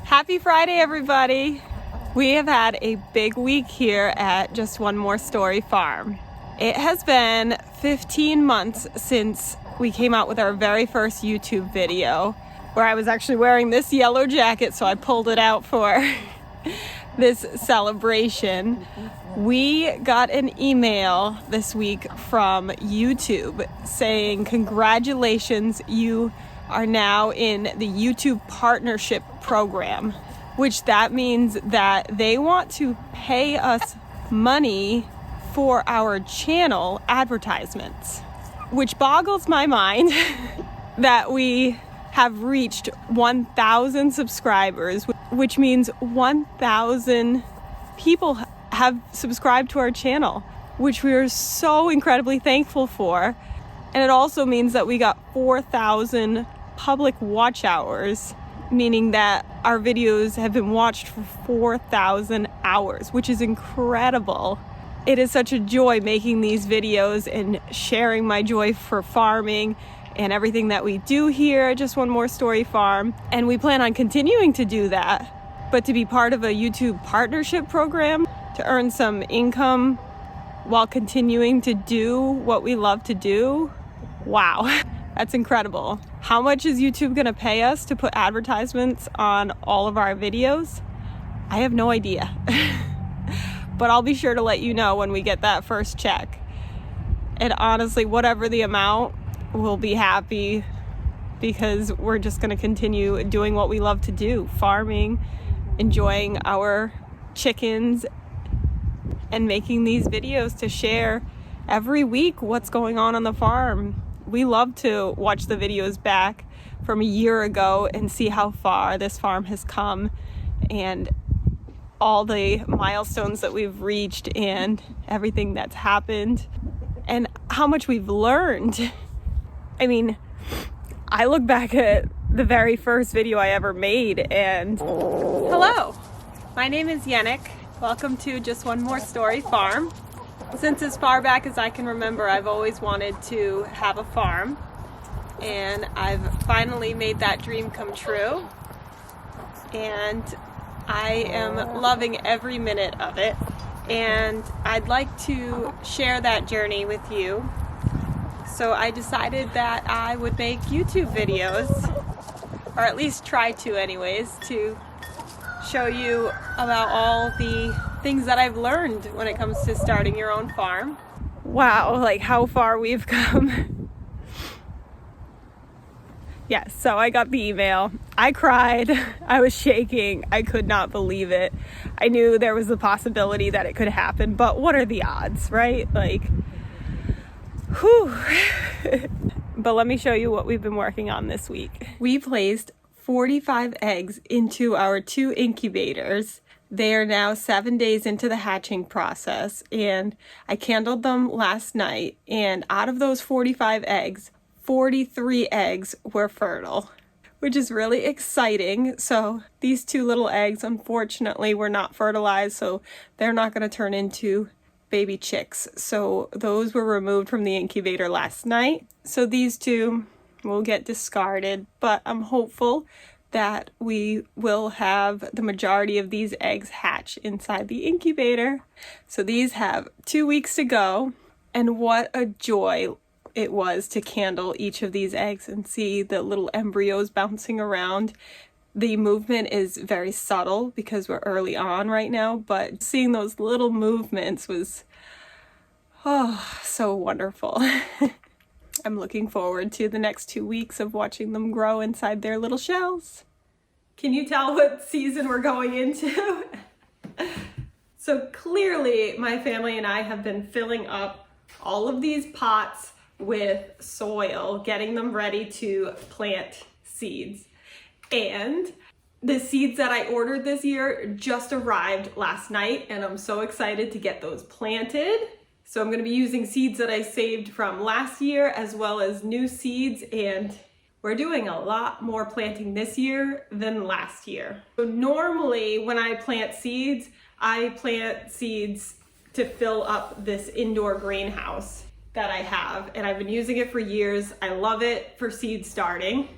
Happy Friday, everybody. We have had a big week here at Just One More Story Farm. It has been 15 months since we came out with our very first YouTube video, where I was actually wearing this yellow jacket, so I pulled it out for this celebration. We got an email this week from YouTube saying, congratulations, you are now in the YouTube partnership program, which that means that they want to pay us money for our channel advertisements, which boggles my mind that we have reached 1,000 subscribers, which means 1,000 people have subscribed to our channel, which we are so incredibly thankful for. And it also means that we got 4,000 public watch hours, meaning that our videos have been watched for 4,000 hours, which is incredible. It is such a joy making these videos and sharing my joy for farming and everything that we do here at Just One More Story Farm. And we plan on continuing to do that. But to be part of a YouTube partnership program, to earn some income while continuing to do what we love to do, wow, that's incredible. How much is YouTube gonna pay us to put advertisements on all of our videos? I have no idea. But I'll be sure to let you know when we get that first check. And honestly, whatever the amount, we'll be happy, because we're just gonna continue doing what we love to do, farming, enjoying our chickens, and making these videos to share every week what's going on the farm. We love to watch the videos back from a year ago and see how far this farm has come and all the milestones that we've reached and everything that's happened and how much we've learned. I mean, I look back at the very first video I ever made and hello, my name is Yannick. Welcome to Just One More Story Farm. Since as far back as I can remember, I've always wanted to have a farm, and I've finally made that dream come true, and I am loving every minute of it, and I'd like to share that journey with you. So I decided that I would make YouTube videos, or at least try to anyways, to show you about all the things that I've learned when it comes to starting your own farm. Wow, like how far we've come. Yes, so I got the email. I cried. I was shaking. I could not believe it. I knew there was the possibility that it could happen, but what are the odds, right? Like, whew. But let me show you what we've been working on this week. We placed 45 eggs into our 2 incubators. They are now 7 days into the hatching process, and I candled them last night, and out of those 45 eggs, 43 eggs were fertile, which is really exciting. So these 2 little eggs, unfortunately, were not fertilized, so they're not going to turn into baby chicks. So those were removed from the incubator last night. So these 2 will get discarded, but I'm hopeful that we will have the majority of these eggs hatch inside the incubator. So these have 2 weeks to go, and what a joy it was to candle each of these eggs and see the little embryos bouncing around. The movement is very subtle because we're early on right now, but seeing those little movements was, oh, so wonderful. I'm looking forward to the next 2 weeks of watching them grow inside their little shells. Can you tell what season we're going into? So clearly my family and I have been filling up all of these pots with soil, getting them ready to plant seeds. And the seeds that I ordered this year just arrived last night, and I'm so excited to get those planted. So I'm going to be using seeds that I saved from last year as well as new seeds, and we're doing a lot more planting this year than last year. So normally when I plant seeds to fill up this indoor greenhouse that I have, and I've been using it for years. I love it for seed starting,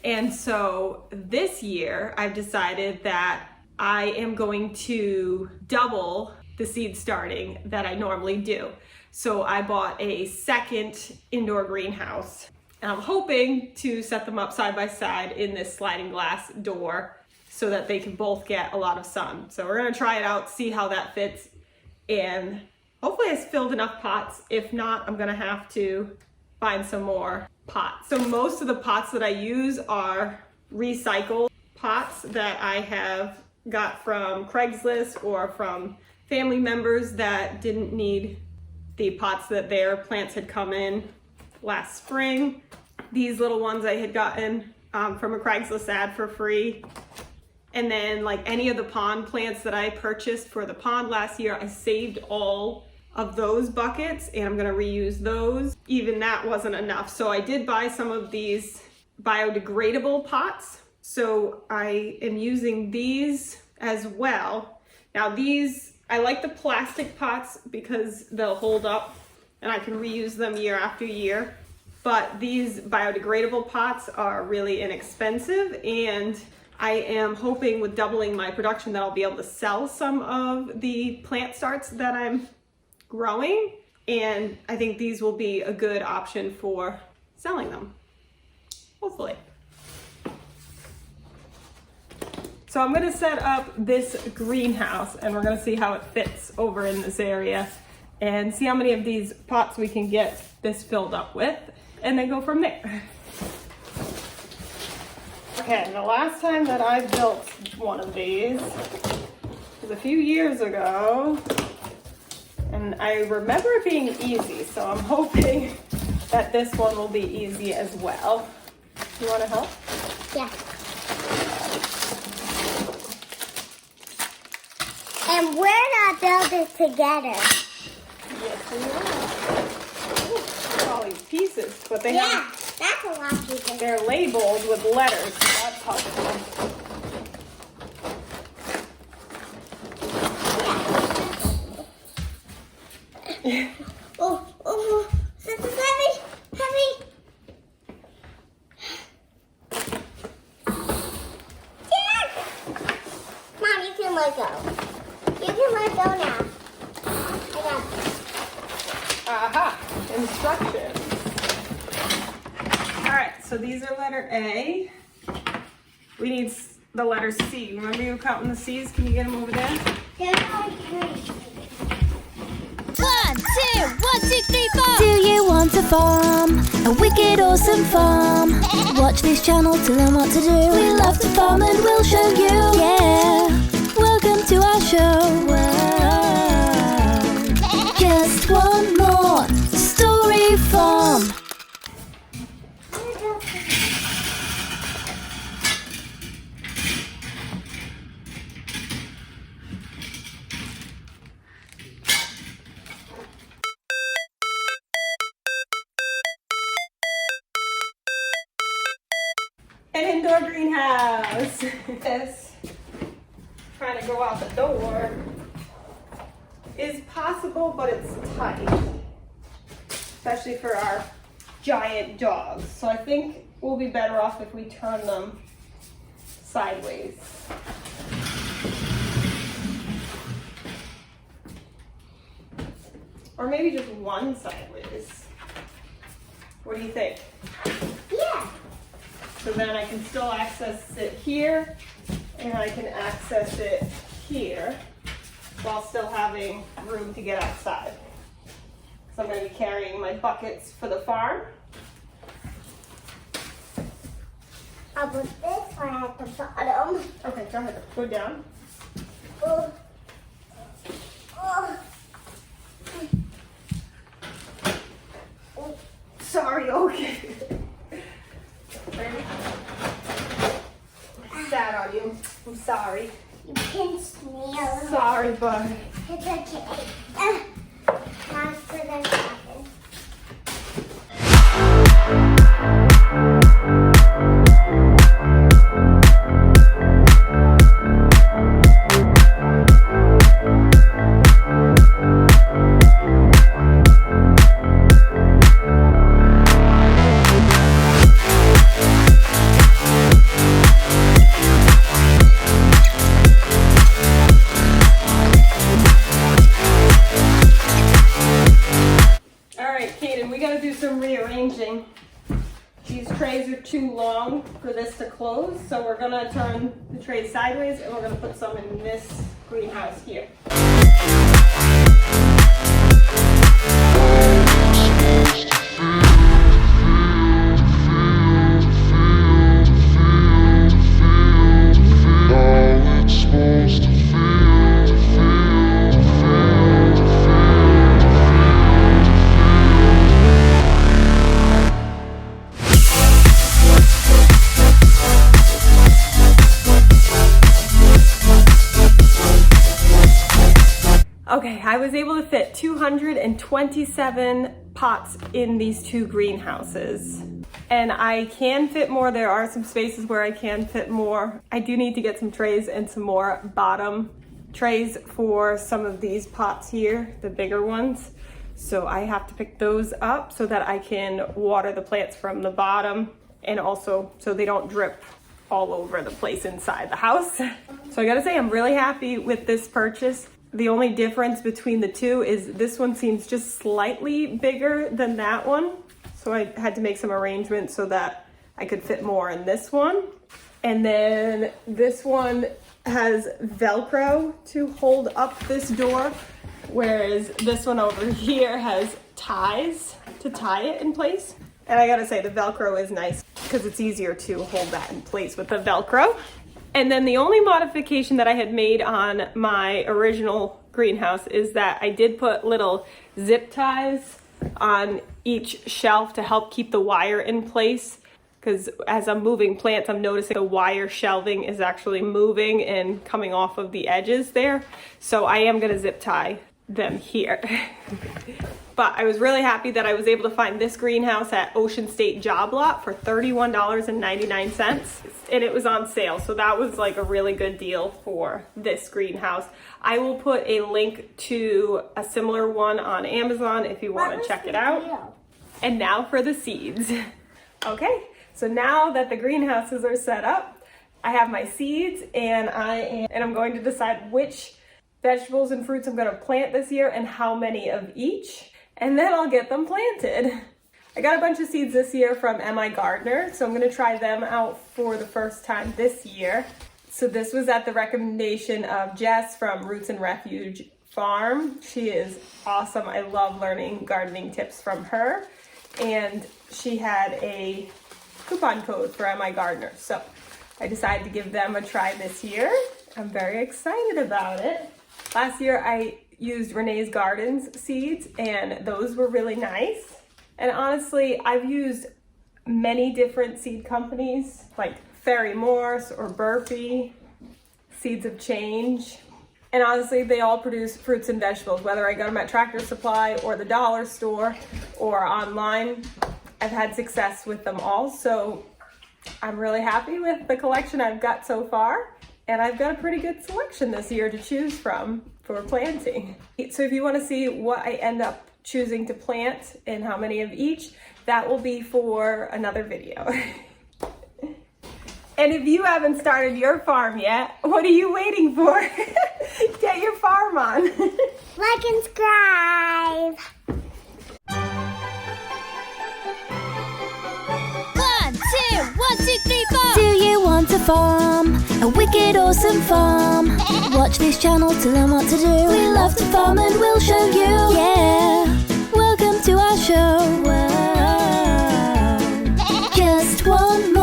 And so this year I've decided that I am going to double the seed starting that I normally do. So I bought a second indoor greenhouse, and I'm hoping to set them up side by side in this sliding glass door so that they can both get a lot of sun. So we're gonna try it out, see how that fits, and hopefully it's filled enough pots. If not, I'm gonna have to find some more pots. So most of the pots that I use are recycled pots that I have got from Craigslist or from family members that didn't need the pots that their plants had come in last spring. These little ones I had gotten from a Craigslist ad for free. And then like any of the pond plants that I purchased for the pond last year, I saved all of those buckets and I'm gonna reuse those. Even that wasn't enough. So I did buy some of these biodegradable pots. So I am using these as well. Now these, I like the plastic pots because they'll hold up and I can reuse them year after year. But these biodegradable pots are really inexpensive, and I am hoping with doubling my production that I'll be able to sell some of the plant starts that I'm growing. And I think these will be a good option for selling them, hopefully. So I'm gonna set up this greenhouse and we're gonna see how it fits over in this area and see how many of these pots we can get this filled up with, and then go from there. Okay, the last time that I built one of these was a few years ago, and I remember it being easy, so I'm hoping that this one will be easy as well. You wanna help? Yeah. And we're not building together. Yes, we are. Look at all these pieces, but they have, that's a lot of pieces. they're labeled with letters, so that's helpful. Oh, this is heavy, heavy. Yeah. Mom, you can let go. You can let go now. I got it. Aha, instructions. All right, so these are letter A. We need the letter C. Remember you were counting the C's? Can you get them over there? There's only 3. 1, 2, 1, 2, 3, 4. Do you want to farm? A wicked awesome farm. Watch this channel to learn what to do. We love to farm and we'll show you. Yeah, welcome to our show. Whoa. Just one more story farm. An indoor greenhouse. This, trying to go out the door, is possible, but it's tight, especially for our giant dogs. So I think we'll be better off if we turn them sideways. Or maybe just one sideways. What do you think? Yeah. So then I can still access it here, and I can access it here, while still having room to get outside. So I'm going to be carrying my buckets for the farm. I'll put this one at the bottom. Okay, go ahead. Go down. Oh. Oh. Sorry, okay. Ready? I'm sad on you. I'm sorry. You pinched me a little. Sorry, bud. It's okay. Not for the second. for this to close. So we're gonna turn the tray sideways and we're gonna put some in this greenhouse here. Okay, I was able to fit 227 pots in these two greenhouses. And I can fit more. There are some spaces where I can fit more. I do need to get some trays and some more bottom trays for some of these pots here, the bigger ones. So I have to pick those up so that I can water the plants from the bottom, and also so they don't drip all over the place inside the house. So I gotta say, I'm really happy with this purchase. The only difference between the two is this one seems just slightly bigger than that one. So I had to make some arrangements so that I could fit more in this one. And then this one has Velcro to hold up this door, whereas this one over here has ties to tie it in place. And I gotta say, the Velcro is nice because it's easier to hold that in place with the Velcro. And then the only modification that I had made on my original greenhouse is that I did put little zip ties on each shelf to help keep the wire in place. Because as I'm moving plants, I'm noticing the wire shelving is actually moving and coming off of the edges there. So I am gonna zip tie them here. But I was really happy that I was able to find this greenhouse at Ocean State Job Lot for $31.99. And it was on sale. So that was like a really good deal for this greenhouse. I will put a link to a similar one on Amazon if you want to check it out. And now for the seeds. Okay, so now that the greenhouses are set up, I have my seeds and I'm going to decide which vegetables and fruits I'm going to plant this year and how many of each. And then I'll get them planted. I got a bunch of seeds this year from MI Gardener, so I'm gonna try them out for the first time this year. So this was at the recommendation of Jess from Roots and Refuge Farm. She is awesome. I love learning gardening tips from her. And she had a coupon code for MI Gardener. So I decided to give them a try this year. I'm very excited about it. Last year I used Renee's Gardens seeds and those were really nice. And honestly, I've used many different seed companies like Fairy Morse or Burpee, Seeds of Change. And honestly, they all produce fruits and vegetables, whether I get them at Tractor Supply or the dollar store or online. I've had success with them all. So I'm really happy with the collection I've got so far. And I've got a pretty good selection this year to choose from for planting. So if you want to see what I end up choosing to plant and how many of each, that will be for another video. And if you haven't started your farm yet, what are you waiting for? Get your farm on. Like and subscribe. 1, 2, 1, 2, 3, 4. Do you want to farm? A wicked awesome farm. Watch this channel to learn what to do. We love to farm and we'll show you. Yeah, welcome to our show. Whoa. Just one more.